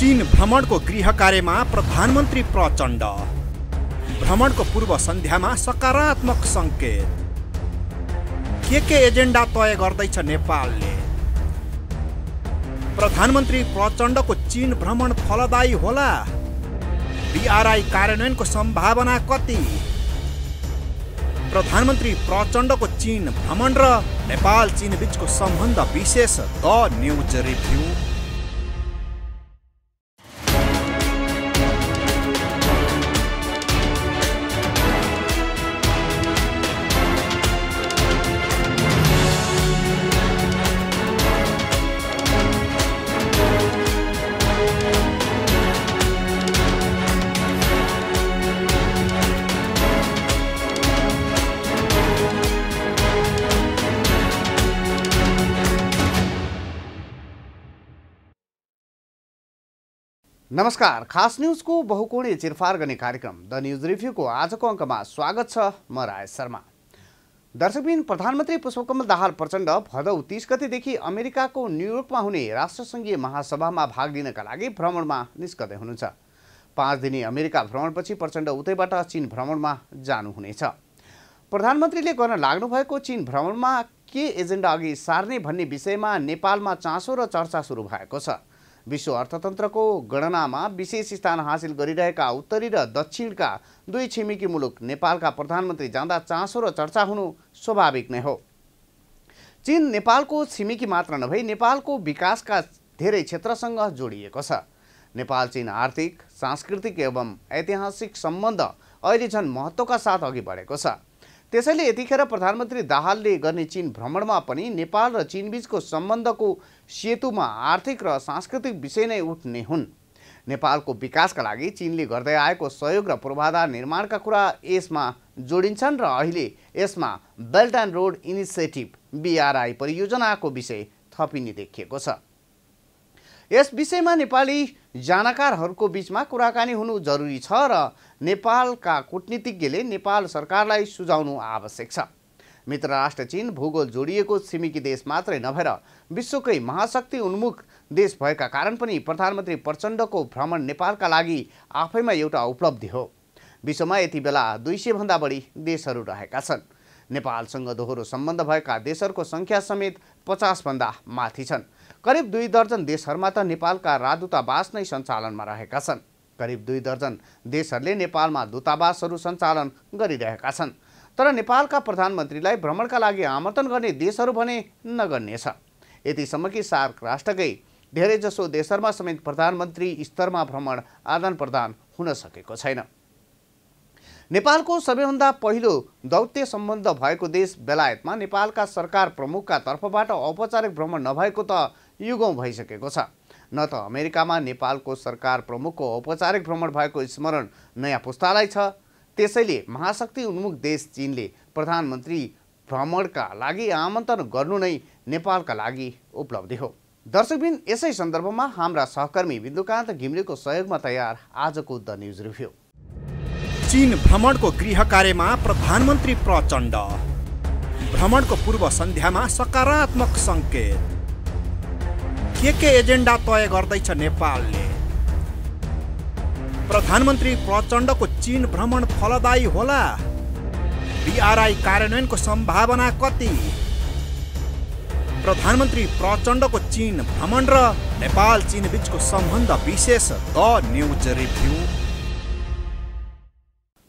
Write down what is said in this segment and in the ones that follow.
चीन भ्रमणको गृह कार्यमा प्रधानमन्त्री प्रचण्ड। भ्रमणको पूर्व सन्ध्यामा सकारात्मक सङ्केत। के एजेन्डा तय गर्दैछ नेपालले? प्रधानमन्त्री प्रचण्डको चीन भ्रमण फलदायी होला? बीआरआई कार्यान्वयनको सम्भावना कति? प्रधानमन्त्री प्रचण्डको चीन भ्रमण र नेपाल चीन बीचको सम्बन्ध विशेष द न्युज रिभ्यू। नमस्कार, खास न्यूजको बहुकोणीय चिरफार गर्ने कार्यक्रम द न्युज रिभ्यूको आजको अङ्कमा स्वागत छ। म राज शर्मा। दर्शकबिन, प्रधानमन्त्री पुष्पकमल दाहाल प्रचण्ड भदौ 30 गतेदेखि अमेरिकाको न्युयोर्कमा हुने राष्ट्रसङ्घीय महासभामा भाग लिनका लागि भ्रमणमा निस्कदै हुनुहुन्छ। 5 दिने अमेरिका भ्रमणपछि प्रचण्ड उतैबाट चीन भ्रमणमा जानुहुनेछ। प्रधानमन्त्रीले गर्न लाग्नुभएको चीन भ्रमणमा के एजेन्डा अघि सार्ने भन्ने विषयमा नेपालमा चासो र चर्चा सुरु भएको छ। विश्व अर्थतन्त्रको गणनामा विशेष स्थान हासिल गरिरहेका उत्तरी र दक्षिणका दुई छिमेकी मुलुक नेपालका प्रधानमन्त्री जाँदा चासो र चर्चा हुनु स्वाभाविक नै हो। चीन नेपालको छिमेकी मात्र नभई नेपालको विकासका धेरै क्षेत्रसँग जोडिएको छ। नेपाल चीन आर्थिक, सांस्कृतिक एवं ऐतिहासिक सम्बन्ध अहिले झन् महत्त्वका साथ अघि बढेको छ। त्यसैले यतिखेर प्रधानमन्त्री दाहालले गर्ने चीन भ्रमणमा पनि नेपाल र चीन बीचको सम्बन्धको सेतुमा आर्थिक र सांस्कृतिक विषय नै उठ्ने हुन्। नेपालको विकासका लागि चीनले गर्दै आएको सहयोग र पूर्वाधार निर्माणका कुरा यसमा जोडिन्छन् र अहिले यसमा belt and road initiative BRI परियोजनाको विषय थपिने देखिएको छ। यस विषयमा नेपाली जानकारहरूको बीचमा कुराकानी हुनु जरुरी छ र नेपालका कूटनीतिज्ञले नेपाल सरकारलाई सुझाउनु आवश्यक छ। मित्र राष्ट्र चीन भूगोल जोडिएको छिमेकी देश मात्रै नभएर विश्वकै महाशक्ति उन्मुख देश भएका कारण पनि प्रधानमन्त्री प्रचण्डको भ्रमण नेपालका लागि आफैमा एउटा उपलब्धि हो। विश्वमा यति बेला 200 भन्दा बढी देशहरू रहेका छन्। नेपालसँग दोहोरो सम्बन्ध भएका देशहरूको सङ्ख्या समेत 50 भन्दा माथि छन्। करिब 2 दर्जन देशहरूमा त नेपालका राजदूतावास नै सञ्चालनमा रहेका छन्। करिब 2 दर्जन देशहरूले नेपालमा दूतावासहरू सञ्चालन गरिरहेका छन्। तर नेपालका प्रधानमन्त्रीलाई भ्रमणका लागि आमन्त्रण गर्ने देशहरू भने नगण्य छ। यतिसम्म कि सार्क राष्ट्रकै धेरैजसो देशहरूमा समेत प्रधानमन्त्री स्तरमा भ्रमण आदान प्रदान हुन सकेको छैन। नेपालको सबैभन्दा पहिलो दौत्य सम्बन्ध भएको देश बेलायतमा नेपालका सरकार प्रमुखका तर्फबाट औपचारिक भ्रमण नभएको त युगौँ भइसकेको छ। न त अमेरिकामा नेपालको सरकार प्रमुखको औपचारिक भ्रमण भएको स्मरण नयाँ पुस्तालाई छ। त्यसैले महाशक्ति उन्मुख देश चीनले प्रधानमन्त्री भ्रमणका लागि आमन्त्रण गर्नु नै नेपालका लागि उपलब्धि हो। दर्शकबिन, यसै सन्दर्भमा हाम्रा सहकर्मी बिन्दुकान्त घिमिरेको सहयोगमा तयार आजको द न्युज रिभ्यू। चीन भ्रमणको गृह कार्यमा प्रधानमन्त्री प्रचण्ड। भ्रमणको पूर्व सन्ध्यामा सकारात्मक सङ्केत। के एजेन्डा तय गर्दैछ नेपालले? प्रधानमन्त्री प्रचण्डको चीन भ्रमण फलदायी होला? बीआरआई कार्यान्वयनको सम्भावना कति? प्रधानमन्त्री प्रचण्डको चीन भ्रमण र नेपाल चीन बीचको सम्बन्ध विशेष द न्युज रिभ्यू।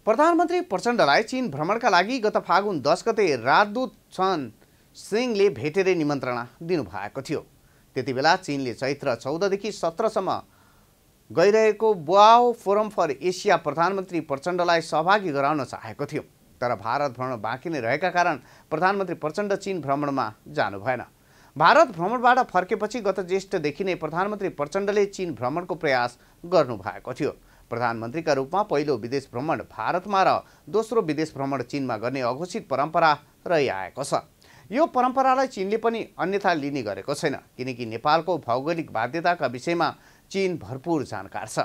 प्रधानमन्त्री प्रचण्डलाई चीन भ्रमणका लागि गत फागुन 10 गते राजदूत सन सिंहले भेटेरै निमन्त्रणा दिनुभएको थियो। त्यति बेला चीनले चैत्र 14 देखि 17 सम्म गइरहेको बोआओ फोरम फर एसिया प्रधानमन्त्री प्रचण्डलाई सहभागी गराउन चाहेको थियो। तर भारत भ्रमण बाँकी नै रहेका कारण प्रधानमन्त्री प्रचण्ड चीन भ्रमणमा जानु भएन। भारत भ्रमणबाट फर्केपछि गत ज्येष्ठदेखि नै प्रधानमन्त्री प्रचण्डले चीन भ्रमणको प्रयास गर्नुभएको थियो। प्रधानमन्त्रीका रूपमा पहिलो विदेश भ्रमण भारतमा र दोस्रो विदेश भ्रमण चीनमा गर्ने अघोषित परम्परा रहिआएको छ। यो परम्परालाई चीनले पनि अन्यथा लिने गरेको छैन, किनकि नेपालको भौगोलिक बाध्यताका विषयमा चीन भरपूर जानकार छ।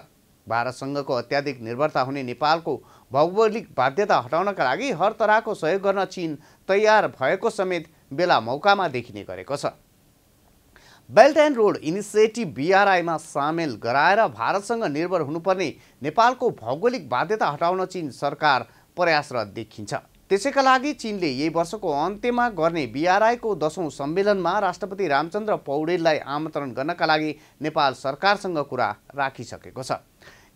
भारतसँगको अत्याधिक निर्भरता हुने नेपालको भौगोलिक बाध्यता हटाउनका लागि हर तरहको सहयोग गर्न चीन तयार भएको समेत बेला मौकामा देखिने गरेको छ। बेल्ट एन्ड रोड इनिसिएटिभ BRI-मा सामेल गराएर भारतसँग निर्भर हुनुपर्ने नेपालको भौगोलिक बाध्यता हटाउन चीन सरकार प्रयासरत देखिन्छ। त्यसैका लागि चीनले यही वर्षको अन्त्यमा गर्ने BRI-को 10औं सम्मेलनमा राष्ट्रपति रामचन्द्र पौडेललाई आमन्त्रण गर्नका लागि नेपाल सरकारसँग कुरा राखिसकेको छ।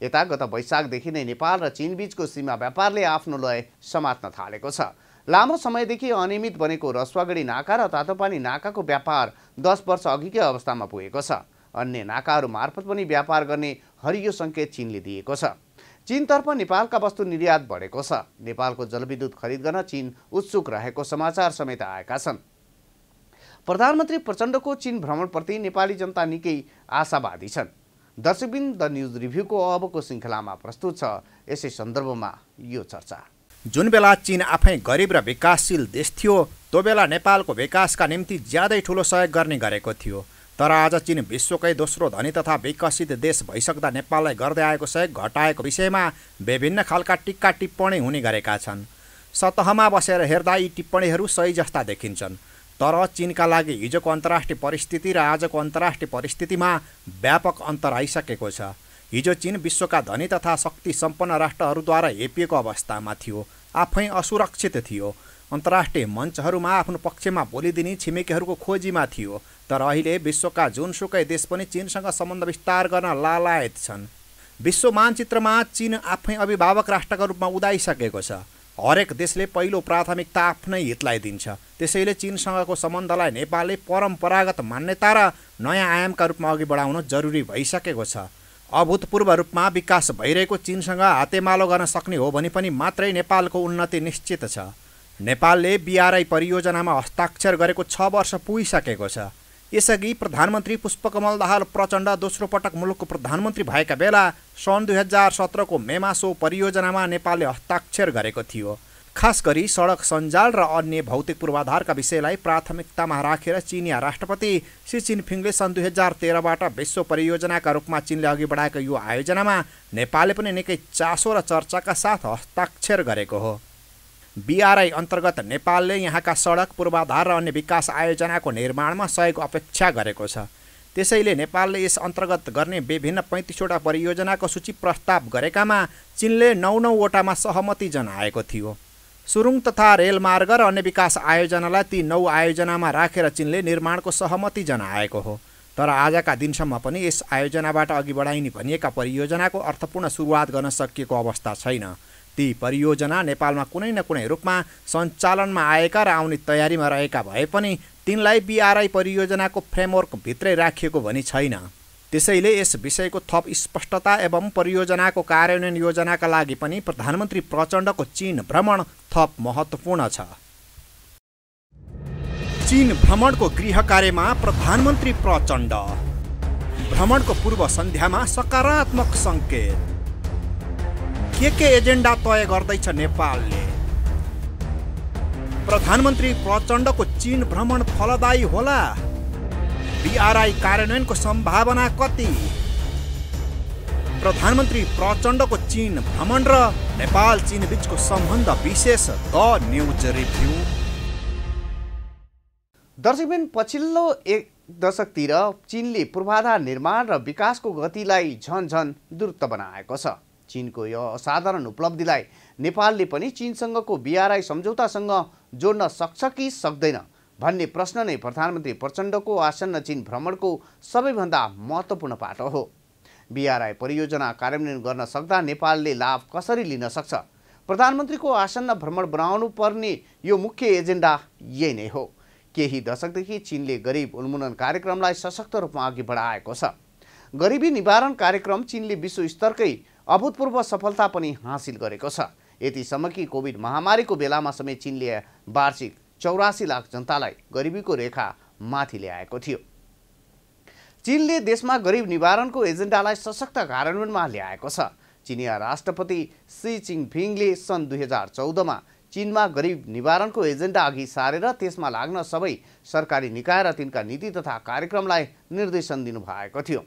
यता गत वैशाखदेखि नै नेपाल र चीन बीचको सीमा व्यापारले आफ्नो लय समात्न थालेको छ। लामो समयदेखि अनियमित बनेको रसुवागढी नाका र तातोपानी नाकाको व्यापार 10 वर्ष अघिकै अवस्थामा पुगेको छ। अन्य नाकाहरू मार्फत पनि व्यापार गर्ने हरियो सङ्केत चीनले दिएको छ। चीनतर्फ नेपालका वस्तु निर्यात बढेको छ। नेपालको जलविद्युत खरिद गर्न चीन उत्सुक रहेको समाचार समेत आएका छन्। प्रधानमन्त्री प्रचण्डको चीन भ्रमणप्रति नेपाली जनता निकै आशावादी छन्। दर्शकबिन द न्युज रिभ्यूको अबको श्रृङ्खलामा प्रस्तुत छ यसै सन्दर्भमा यो चर्चा। जुन बेला चीन आफै गरिब र विकासशील देश थियो त्यो बेला नेपालको विकासका निम्ति ज्यादै ठुलो सहयोग गर्ने गरेको थियो। तर आज चीन विश्वकै दोस्रो धनी तथा विकसित देश भइसक्दा नेपाललाई गर्दै आएको सहयोग घटाएको विषयमा विभिन्न खालका टिक्का टिप्पणी हुने गरेका छन्। सतहमा बसेर हेर्दा यी टिप्पणीहरू सही जस्ता देखिन्छन्। तर चीनका लागि हिजोको अन्तर्राष्ट्रिय परिस्थिति र आजको अन्तर्राष्ट्रिय परिस्थितिमा व्यापक अन्तर आइसकेको छ। हिजो चीन विश्वका धनी तथा शक्ति सम्पन्न राष्ट्रहरूद्वारा हेपिएको अवस्थामा थियो, आफै असुरक्षित थियो। अन्तर्राष्ट्रिय मञ्चहरूमा आफ्नो पक्षमा बोलिदिने छिमेकीहरूको खोजीमा थियो। तर अहिले विश्वका जुनसुकै देश पनि चीनसँग सम्बन्ध विस्तार गर्न लालायत छन्। विश्व मानचित्रमा चीन आफै अभिभावक राष्ट्रका रूपमा उदाइसकेको छ। हरेक देशले पहिलो प्राथमिकता आफ्नै हितलाई दिन्छ। त्यसैले चीनसँगको सम्बन्धलाई नेपालले परम्परागत मान्यता र नयाँ आयामका रूपमा अघि बढाउन जरुरी भइसकेको छ। अभूतपूर्व रूपमा विकास भइरहेको चीनसँग हातेमालो गर्न सक्ने हो भने पनि मात्रै नेपालको उन्नति निश्चित छ। नेपालले BRI परियोजनामा हस्ताक्षर गरेको 6 वर्ष पुगिसकेको छ। यसअघि प्रधानमन्त्री पुष्पकमल दाहाल प्रचण्ड दोस्रो पटक मुलुकको प्रधानमन्त्री भएका बेला सन् 2017 को मेमा सो परियोजनामा नेपालले हस्ताक्षर गरेको थियो। खास गरी सडक सञ्जाल र अन्य भौतिक पूर्वाधारका विषयलाई प्राथमिकतामा राखेर चिनिया राष्ट्रपति सी जिनपिङले सन् 2013बाट विश्व परियोजनाका रूपमा चीनले अघि बढाएको यो आयोजनामा नेपालले पनि निकै चासो र चर्चाका साथ हस्ताक्षर गरेको हो। BRI अन्तर्गत नेपालले यहाँका सडक पूर्वाधार र अन्य विकास आयोजनाको निर्माणमा सहयोग अपेक्षा गरेको छ। त्यसैले नेपालले यस अन्तर्गत गर्ने विभिन्न 35वटा परियोजनाको सूची प्रस्ताव गरेकामा चीनले 9 वटामा सहमति जनाएको थियो। सुरुङ तथा रेलमार्ग र अन्य विकास आयोजनालाई ती 9 आयोजनामा राखेर चीनले निर्माणको सहमति जनाएको हो। तर आजका दिनसम्म पनि यस आयोजनाबाट अघि बढाइने भनिएका परियोजनाको अर्थपूर्ण सुरुवात गर्न सकिएको अवस्था छैन। ती परियोजना नेपालमा कुनै न कुनै रूपमा सञ्चालनमा आएका र आउने तयारीमा रहेका भए पनि तिनलाई BRI परियोजनाको फ्रेमवर्क भित्रै राखिएको भनी छैन। त्यसैले यस विषयको थप स्पष्टता एवं परियोजनाको कार्यान्वयन योजनाका लागि पनि प्रधानमन्त्री प्रचण्डको चीन भ्रमण थप महत्त्वपूर्ण छ। चीन भ्रमणको गृह कार्यमा प्रधानमन्त्री प्रचण्ड। भ्रमणको पूर्व सन्ध्यामा सकारात्मक सङ्केत। के एजेन्डा तय गर्दैछ नेपालले? प्रधानमन्त्री प्रचण्डको चीन भ्रमण फलदायी होला? BRI कार्यान्वयनको सम्भावना कति? प्रधानमन्त्री प्रचण्डको चीन भ्रमण र नेपाल चीन बीचको सम्बन्ध विशेष द न्युज रिभ्यू। दर्शकबिन पछिल्लो 1 दशकतिर चीनले पूर्वाधार निर्माण र विकासको गतिलाई झन द्रुत बनाएको छ। चीनको यो असाधारण उपलब्धिलाई नेपालले पनि चीनसँगको BRI सम्झौतासँग जोड्न सक्छ कि सक्दैन भन्ने प्रश्न नै प्रधानमन्त्री प्रचण्डको आसन्न चीन भ्रमणको सबैभन्दा महत्त्वपूर्ण पाटो हो। BRI परियोजना कार्यान्वयन गर्न सक्दा नेपालले लाभ कसरी लिन सक्छ? प्रधानमन्त्रीको आसन्न भ्रमण बनाउनु पर्ने यो मुख्य एजेन्डा यही नै हो। केही दशकदेखि चीनले गरिब उन्मूलन कार्यक्रमलाई सशक्त रूपमा अघि बढाएको छ। गरिबी निवारण कार्यक्रम चीनले विश्व स्तरकै अभूतपूर्व सफलता पनि हासिल गरेको छ। यतिसम्म कि कोभिड महामारीको बेलामा समेत चीनले वार्षिक 84 लाख जनतालाई गरिबीको रेखा माथि ल्याएको थियो। चीनले देशमा गरिब निवारणको एजेन्डालाई सशक्त कार्यान्वयनमा ल्याएको छ। चिनिया राष्ट्रपति सी जिनपिङले सन् 2014मा चीनमा गरिब निवारणको एजेन्डा अघि सारेर त्यसमा लाग्न सबै सरकारी निकाय र तिनका नीति तथा कार्यक्रमलाई निर्देशन दिनुभएको थियो।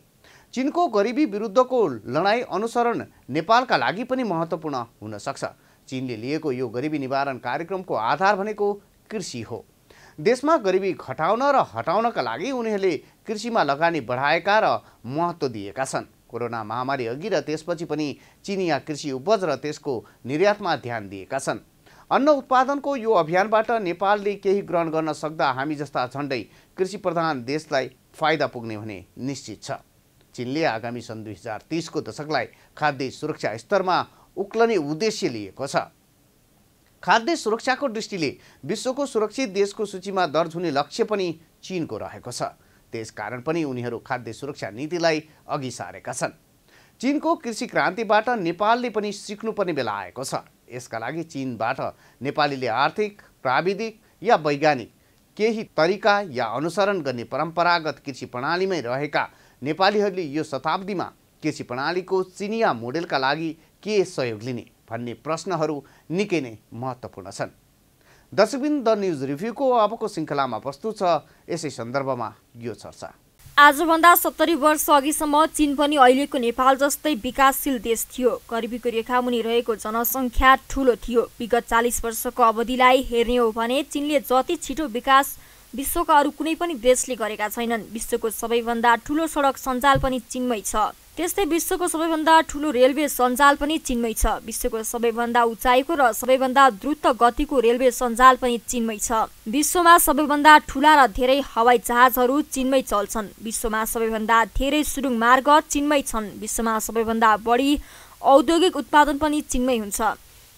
चीनको गरिबी विरुद्धको लडाईँ अनुसरण नेपालका लागि पनि महत्त्वपूर्ण हुन सक्छ। चीनले लिएको यो गरिबी निवारण कार्यक्रमको आधार भनेको कृषि हो। देशमा गरिबी घटाउन र हटाउनका लागि उनीहरूले कृषिमा लगानी बढाएका र महत्त्व दिएका छन्। कोरोना महामारी अघि र त्यसपछि पनि चिनिया कृषि उपज र त्यसको निर्यातमा ध्यान दिएका छन्। अन्न उत्पादनको यो अभियानबाट नेपालले केही ग्रहण गर्न सक्दा हामी जस्ता झन्डै कृषि प्रधान देशलाई फाइदा पुग्ने भने निश्चित छ। चीनले आगामी सन् 2030 को दशकलाई खाद्य सुरक्षा स्तरमा उक्लने उद्देश्य लिएको छ। खाद्य सुरक्षाको दृष्टिले विश्वको सुरक्षित देशको सूचीमा दर्ज हुने लक्ष्य पनि चीनको रहेको छ। त्यसकारण पनि उनीहरू खाद्य सुरक्षा नीतिलाई अघि सारेका छन्। चीनको कृषि क्रान्तिबाट नेपालले पनि सिक्नुपर्ने बेला आएको छ। यसका लागि चीनबाट नेपालीले आर्थिक, प्राविधिक या वैज्ञानिक केही तरिका या अनुसरण गर्ने परम्परागत कृषि प्रणालीमै रहेका नेपालीहरूले यो शताब्दीमा कृषि प्रणालीको चिनिया मोडेलका लागि के सहयोग लिने भन्ने प्रश्नहरू निकै नै महत्त्वपूर्ण छन्। दर्शकबिन द न्युज रिभ्यूको अबको श्रृङ्खलामा प्रस्तुत छ यसै सन्दर्भमा यो चर्चा। आजभन्दा 70 वर्ष अघिसम्म चीन पनि अहिलेको नेपाल जस्तै विकासशील देश थियो। गरिबीको रेखामुनि रहेको जनसङ्ख्या ठूलो थियो। विगत 40 वर्षको अवधिलाई हेर्ने हो भने चीनले जति छिटो विकास विश्वका अरू कुनै पनि देशले गरेका छैनन्। विश्वको सबैभन्दा ठूलो सडक सञ्जाल पनि चीनमै छ। त्यस्तै विश्वको सबैभन्दा ठूलो रेलवे सञ्जाल पनि चीनमै छ। विश्वको सबैभन्दा उचाइको र सबैभन्दा द्रुत गतिको रेलवे सञ्जाल पनि चीनमै छ। विश्वमा सबैभन्दा ठूला र धेरै हवाई जहाजहरू चीनमै चल्छन्। विश्वमा सबैभन्दा धेरै सुरुङ मार्ग चीनमै छन्। विश्वमा सबैभन्दा बढी औद्योगिक उत्पादन पनि चीनमै हुन्छ।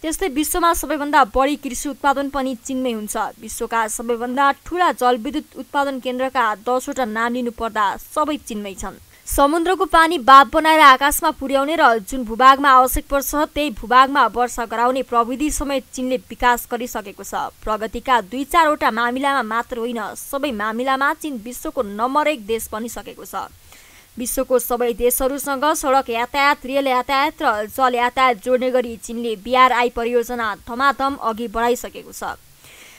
त्यस्तै विश्वमा सबैभन्दा बढी कृषि उत्पादन पनि चीनमै हुन्छ। विश्वका सबैभन्दा ठूला जलविद्युत उत्पादन केन्द्रका 10 वटा नाम लिनु पर्दा सबै चीनमै छन्। समुद्रको पानी बाँध बनाएर आकाशमा पुर्याउने र जुन भूभागमा आवश्यक पर्छ त्यही भूभागमा वर्षा गराउने प्रविधि समेत चीनले विकास गरिसकेको छ। प्रगतिका 2-4 वटा मामिलामा मात्र होइन, सबै मामिलामा चीन विश्वको नम्बर 1 देश बनिसकेको छ। विश्वको सबै देशहरूसँग सडक यातायात, रेल यातायात र जल यातायात जोड्ने गरी चीनले BRI परियोजना धमाधम अघि बढाइसकेको छ।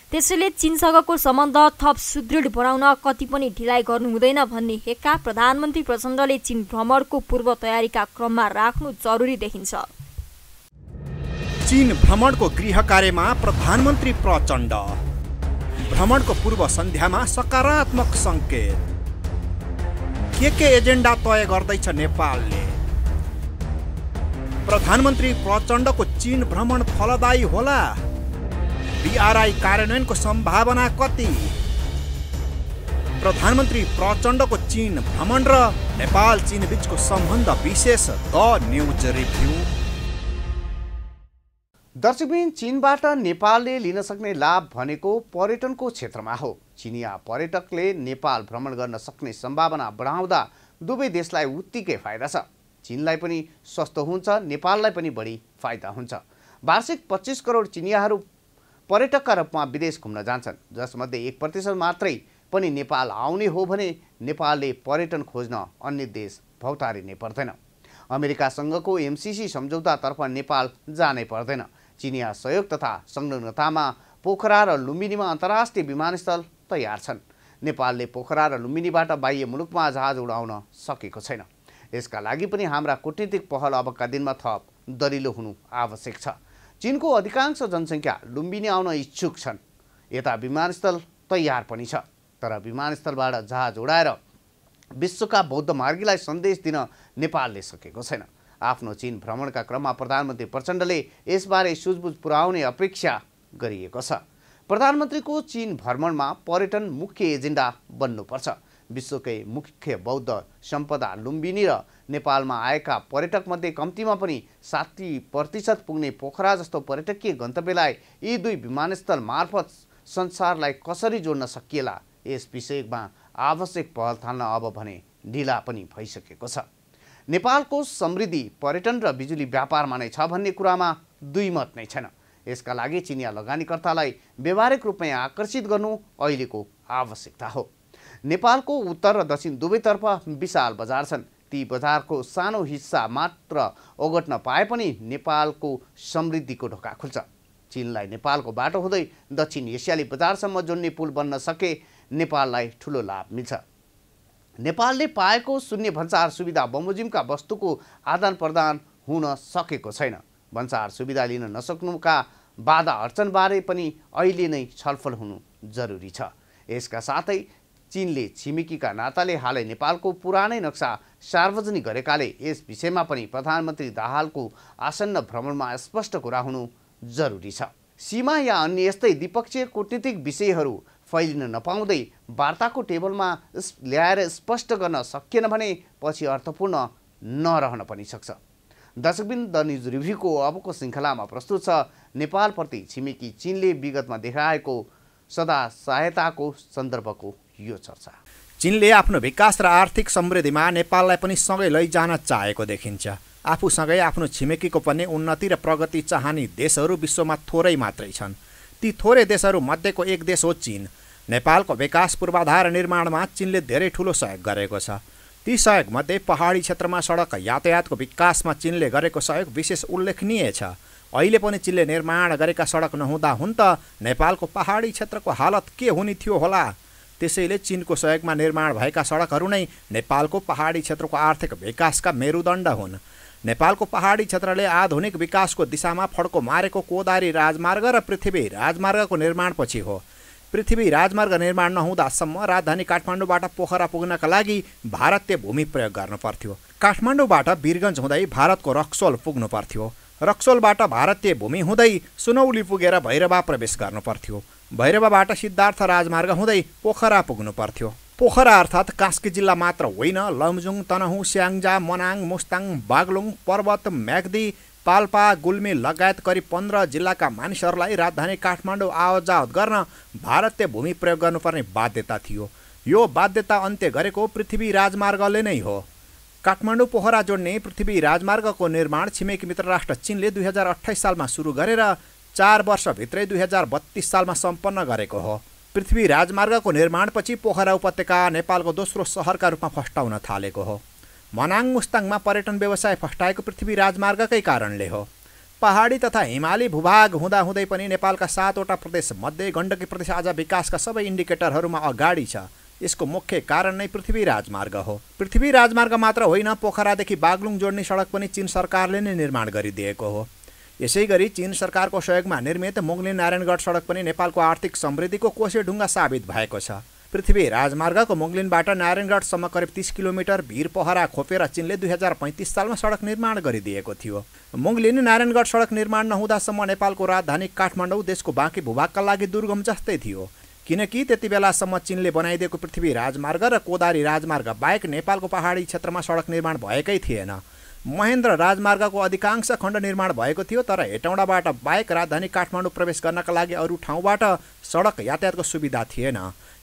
त्यसैले चीनसँगको सम्बन्ध थप सुदृढ बनाउन कति पनि ढिलाइ गर्नु हुँदैन भन्ने हेक्का प्रधानमन्त्री प्रचण्डले चीन भ्रमणको पूर्व तयारीका क्रममा राख्नु जरुरी देखिन्छ। चीन भ्रमणको गृह कार्यमा प्रधानमन्त्री प्रचण्ड। भ्रमणको पूर्व सन्ध्यामा सकारात्मक संकेत। के एजेन्डा तय गर्दैछ नेपालले? प्रधानमन्त्री प्रचण्डको चीन भ्रमण फलदायी होला? BRI कार्यान्वयनको सम्भावना कति? प्रधानमन्त्री प्रचण्डको चीन भ्रमण र नेपाल चीन बीचको सम्बन्ध विशेष द न्युज रिभ्यू। दर्शकबिन चीनबाट नेपालले लिन सक्ने लाभ भनेको पर्यटनको क्षेत्रमा हो। चिनिया पर्यटकले नेपाल भ्रमण गर्न सक्ने सम्भावना बढाउँदा दुवै देशलाई उत्तिकै फाइदा छ। चीनलाई पनि सस्तो हुन्छ, नेपाललाई पनि बढी फाइदा हुन्छ। वार्षिक 25 करोड चिनियाहरू पर्यटकका रूपमा विदेश घुम्न जान्छन्, जसमध्ये 1% मात्रै पनि नेपाल आउने हो भने नेपालले पर्यटन खोज्न अन्य देश भौतारिनै पर्दैन। अमेरिकासँगको MCC सम्झौतातर्फ नेपाल जानै पर्दैन। चिनिया सहयोग तथा संलग्नतामा पोखरा र लुम्बिनीमा अन्तर्राष्ट्रिय विमानस्थल तयार छन्। नेपालले पोखरा र लुम्बिनीबाट बाह्य मुलुकमा जहाज उडाउन सकेको छैन। यसका लागि पनि हाम्रा कूटनीतिक पहल अबका दिनमा थप दरिलो हुनु आवश्यक छ। चीनको अधिकांश जनसङ्ख्या लुम्बिनी आउन इच्छुक छन्। यता विमानस्थल तयार पनि छ, तर विमानस्थलबाट जहाज उडाएर विश्वका बौद्ध मार्गीलाई सन्देश दिन नेपालले सकेको छैन। आफ्नो चीन भ्रमणका क्रममा प्रधानमन्त्री प्रचण्डले यसबारे सुझबुझ पुर्याउने अपेक्षा गरिएको छ। प्रधानमन्त्रीको चीन भ्रमणमा पर्यटन मुख्य एजेन्डा बन्नुपर्छ। विश्वकै मुख्य बौद्ध सम्पदा लुम्बिनी र नेपालमा आएका पर्यटकमध्ये कम्तीमा पनि 60% पुग्ने पोखरा जस्तो पर्यटकीय गन्तव्यलाई यी दुई विमानस्थल मार्फत संसारलाई कसरी जोड्न सकिएला, यस विषयमा आवश्यक पहल थाल्न अब भने ढिला पनि भइसकेको छ। नेपालको समृद्धि पर्यटन र बिजुली व्यापारमा नै छ भन्ने कुरामा दुई मत नै छैन। यसका लागि चिनिया लगानीकर्तालाई व्यावहारिक रूपमा आकर्षित गर्नु अहिलेको आवश्यकता हो। नेपालको उत्तर र दक्षिण दुवैतर्फ विशाल बजार छन्। ती बजारको सानो हिस्सा मात्र ओगट्न पाए पनि नेपालको समृद्धिको ढोका खुल्छ। चीनलाई नेपालको बाटो हुँदै दक्षिण एसियाली बजारसम्म जोड्ने पुल बन्न सके नेपाललाई ठूलो लाभ मिल्छ। नेपालले पाएको शून्य भन्सार सुविधा बमोजिमका वस्तुको आदान प्रदान हुन सकेको छैन। भन्सार सुविधा लिन नसक्नुका बाधा अडचनबारे पनि अहिले नै छलफल हुनु जरुरी छ। यसका साथै चीनले छिमेकीका नाताले हालै नेपालको पुरानै नक्सा सार्वजनिक गरेकाले यस विषयमा पनि प्रधानमन्त्री दाहालको आसन्न भ्रमणमा स्पष्ट कुरा हुनु जरुरी छ। सीमा या अन्य यस्तै द्विपक्षीय कूटनीतिक विषयहरू फैलिन नपाउँदै वार्ताको टेबलमा ल्याएर स्पष्ट गर्न सकिएन भने पछि अर्थपूर्ण नरहन पनि सक्छ। दर्शकबिन द न्युज रिभ्यूको अबको श्रृङ्खलामा प्रस्तुत छ नेपालप्रति छिमेकी चीनले विगतमा देखाएको सदा सहायताको सन्दर्भको यो चर्चा। चीनले आफ्नो विकास र आर्थिक समृद्धिमा नेपाललाई पनि सँगै लैजान चाहेको देखिन्छ। आफूसँगै आफ्नो छिमेकीको पनि उन्नति र प्रगति चाहने देशहरू विश्वमा थोरै मात्रै छन्। ती थोरै देशहरू मध्येको एक देश हो चीन। नेपालको विकास पूर्वाधार निर्माणमा चीनले धेरै ठूलो सहयोग गरेको छ। ती सहयोगमध्ये पहाडी क्षेत्रमा सडक यातायातको विकासमा चीनले गरेको सहयोग विशेष उल्लेखनीय छ। अहिले पनि चीनले निर्माण गरेका सडक नहुँदा हुन त नेपालको पहाडी क्षेत्रको हालत के हुने थियो होला। त्यसैले चीनको सहयोगमा निर्माण भएका सडकहरू नै नेपालको पहाडी क्षेत्रको आर्थिक विकासका मेरुदण्ड हुन्। नेपालको पहाडी क्षेत्रले आधुनिक विकासको दिशामा फड्को मारेको कोदारी राजमार्ग र पृथ्वी राजमार्गको निर्माणपछि हो। पृथ्वी राजमार्ग निर्माण नहुँदासम्म राजधानी काठमाडौँबाट पोखरा पुग्नका लागि भारतीय भूमि प्रयोग गर्नु पर्थ्यो। काठमाडौँबाट वीरगञ्ज हुँदै भारतको रक्सोल पुग्नु पर्थ्यो। रक्सोलबाट भारतीय भूमि हुँदै सुनौली पुगेर भैरवा प्रवेश गर्नु पर्थ्यो। भैरवाबाट सिद्धार्थ राजमार्ग हुँदै पोखरा पुग्नु पर्थ्यो। पोखरा अर्थात् कास्की जिल्ला मात्र होइन, लमजुङ, तनहुँ, स्याङ्जा, मनाङ, मुस्ताङ, बागलुङ, पर्वत, म्याग्दी, पाल्पा, गुल्मी लगायत करिब 15 जिल्लाका मानिसहरूलाई राजधानी काठमाडौँ आवतजावत गर्न भारतीय भूमि प्रयोग गर्नुपर्ने बाध्यता थियो। यो बाध्यता अन्त्य गरेको पृथ्वी राजमार्गले नै हो। काठमाडौँ पोखरा जोड्ने पृथ्वी राजमार्गको निर्माण छिमेकी मित्र राष्ट्र चीनले 2028 सालमा सुरु गरेर 4 वर्षभित्रै 2032 सालमा सम्पन्न गरेको हो। पृथ्वी राजमार्गको निर्माणपछि पोखरा उपत्यका नेपालको दोस्रो सहरका रूपमा फस्टाउन थालेको हो। मनाङ मुस्ताङमा पर्यटन व्यवसाय फस्टाएको पृथ्वी राजमार्गकै कारणले हो। पहाडी तथा हिमाली भूभाग हुँदाहुँदै पनि नेपालका 7वटा प्रदेश मध्ये गण्डकी प्रदेश आज विकासका सबै इन्डिकेटरहरूमा अगाडि छ। यसको मुख्य कारण नै पृथ्वी राजमार्ग हो। पृथ्वी राजमार्ग मात्र होइन, पोखरादेखि बागलुङ जोड्ने सडक पनि चीन सरकारले नै निर्माण गरिदिएको हो। यसैगरी चीन सरकारको सहयोगमा निर्मित मुगलिन नारायणगढ सडक पनि नेपालको आर्थिक समृद्धिको कोसेढुङ्गा साबित भएको छ। पृथ्वी राजमार्गको मुगलिनबाट नारायणगढसम्म करिब 30 किलोमिटर भिर पहरा खोपेर चीनले 2035 सालमा सडक निर्माण गरिदिएको थियो। मुगलिन नारायणगढ सडक निर्माण नहुँदासम्म नेपालको राजधानी काठमाडौँ देशको बाँकी भूभागका लागि दुर्गम जस्तै थियो, किनकि त्यति बेलासम्म चीनले बनाइदिएको पृथ्वी राजमार्ग र कोदारी राजमार्ग बाहेक नेपालको पहाडी क्षेत्रमा सडक निर्माण भएकै थिएन। महेन्द्र राजमार्गको अधिकांश खण्ड निर्माण भएको थियो, तर हेटौँडाबाट बाहेक राजधानी काठमाडौँ प्रवेश गर्नका लागि अरू ठाउँबाट सडक यातायातको सुविधा थिएन।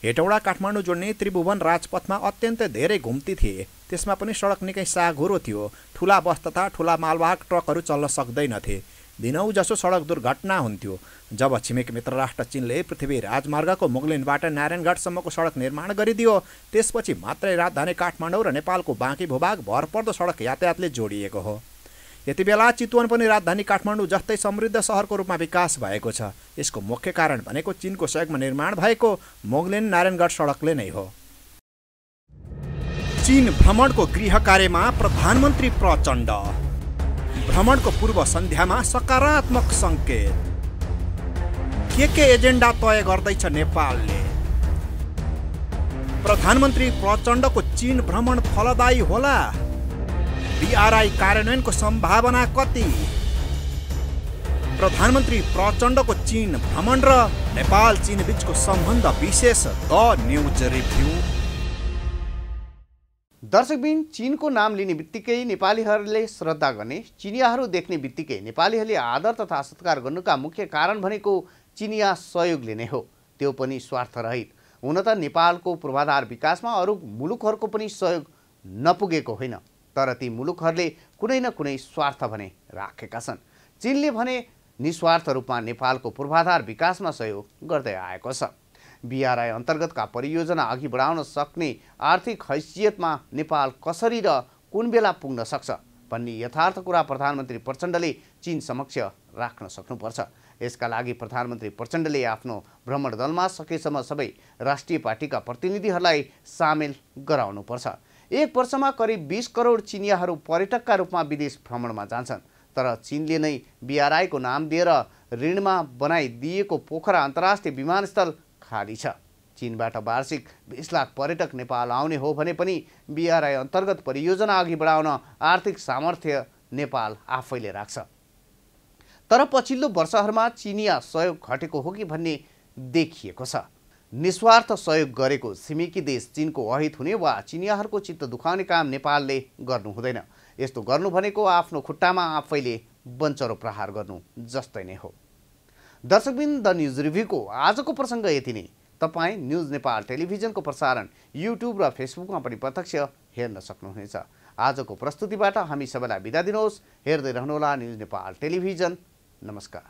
हेटौँडा काठमाडौँ जोड्ने त्रिभुवन राजपथमा अत्यन्तै धेरै घुम्ती थिए। त्यसमा पनि सडक निकै साँघुरो थियो। ठुला बस तथा ठुला मालवाहक ट्रकहरू चल्न सक्दैनथे। दिनौँ जसो सडक दुर्घटना हुन्थ्यो। जब छिमेकी मित्र राष्ट्र चीनले पृथ्वी राजमार्गको मुगलिनबाट नारायणगढसम्मको सडक निर्माण गरिदियो, त्यसपछि मात्रै राजधानी काठमाडौँ र नेपालको बाँकी भूभाग भरपर्दो सडक यातायातले जोडिएको हो। यति बेला चितवन पनि राजधानी काठमाडौँ जस्तै समृद्ध सहरको रूपमा विकास भएको छ। यसको मुख्य कारण भनेको चीनको सहयोगमा निर्माण भएको मुगलिन नारायणगढ सडकले नै हो। चीन भ्रमणको गृह कार्यमा प्रधानमन्त्री प्रचण्ड। भ्रमणको पूर्व सन्ध्यामा सकारात्मक सङ्केत। के एजेन्डा तय गर्दैछ नेपालले? प्रधानमन्त्री प्रचण्डको चीन भ्रमण फलदायी होला? BRI कार्यान्वयनको सम्भावना कति? प्रधानमन्त्री प्रचण्डको चीन भ्रमण र नेपाल चीन बीचको सम्बन्ध विशेष द न्युज रिभ्यू। दर्शकबिन, चीनको नाम लिने बित्तिकै नेपालीहरूले श्रद्धा गर्ने, चिनियाहरू देख्ने बित्तिकै नेपालीहरूले आदर तथा सत्कार गर्नुका मुख्य कारण भनेको चिनिया सहयोगले नै हो, त्यो पनि स्वार्थरहित। हुन त नेपालको पूर्वाधार विकासमा अरू मुलुकहरूको पनि सहयोग नपुगेको होइन, तर ती मुलुकहरूले कुनै न कुनै स्वार्थ भने राखेका छन्। चीनले भने निस्वार्थ रूपमा नेपालको पूर्वाधार विकासमा सहयोग गर्दै आएको छ। BRI अन्तर्गतका परियोजना अघि बढाउन सक्ने आर्थिक हैसियतमा नेपाल कसरी र कुन बेला पुग्न सक्छ भन्ने यथार्थ कुरा प्रधानमन्त्री प्रचण्डले चीन समक्ष राख्न सक्नुपर्छ। यसका लागि प्रधानमन्त्री प्रचण्डले आफ्नो भ्रमण दलमा सकेसम्म सबै राष्ट्रिय पार्टीका प्रतिनिधिहरूलाई सामेल गराउनुपर्छ। एक वर्षमा करिब 20 करोड चिनियाहरू पर्यटकका रूपमा विदेश भ्रमणमा जान्छन्, तर चीनले नै BRI को नाम दिएर ऋणमा बनाइदिएको पोखरा अन्तर्राष्ट्रिय विमानस्थल खाली छ। चीनबाट वार्षिक 20 लाख पर्यटक नेपाल आउने हो भने पनि BRI अन्तर्गत परियोजना अघि बढाउन आर्थिक सामर्थ्य नेपाल आफैले राख्छ। तर पछिल्लो वर्षहरूमा चिनिया सहयोग घटेको हो कि भन्ने देखिएको छ। निस्वार्थ सहयोग गरेको छिमेकी देश चीनको अहित हुने वा चिनियाहरूको चित्त दुखाउने काम नेपालले गर्नु हुँदैन। यस्तो गर्नु भनेको आफ्नो खुट्टामा आफैले बन्चरो प्रहार गर्नु जस्तै नै हो। दर्शकबिन द न्युज रिभ्यूको आजको प्रसङ्ग यति नै। तपाईँ न्युज नेपाल टेलिभिजनको प्रसारण युट्युब र फेसबुकमा पनि प्रत्यक्ष हेर्न सक्नुहुनेछ। आजको प्रस्तुतिबाट हामी सबैलाई बिदा दिनुहोस्। हेर्दै रहनुहोला न्युज नेपाल टेलिभिजन। नमस्कार।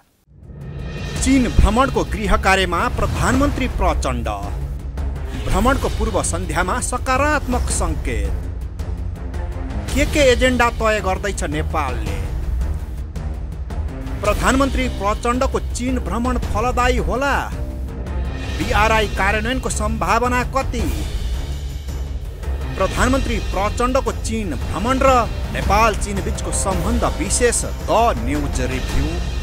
चीन भ्रमणको गृह कार्यमा प्रधानमन्त्री प्रचण्ड। भ्रमणको पूर्व सन्ध्यामा सकारात्मक सङ्केत। के एजेन्डा तय गर्दैछ नेपालले? प्रधानमन्त्री प्रचण्डको चीन भ्रमण फलदायी होला? BRI कार्यान्वयनको सम्भावना कति? प्रधानमन्त्री प्रचण्डको चीन भ्रमण र नेपाल चीन बीचको सम्बन्ध विशेष द न्युज रिभ्यू।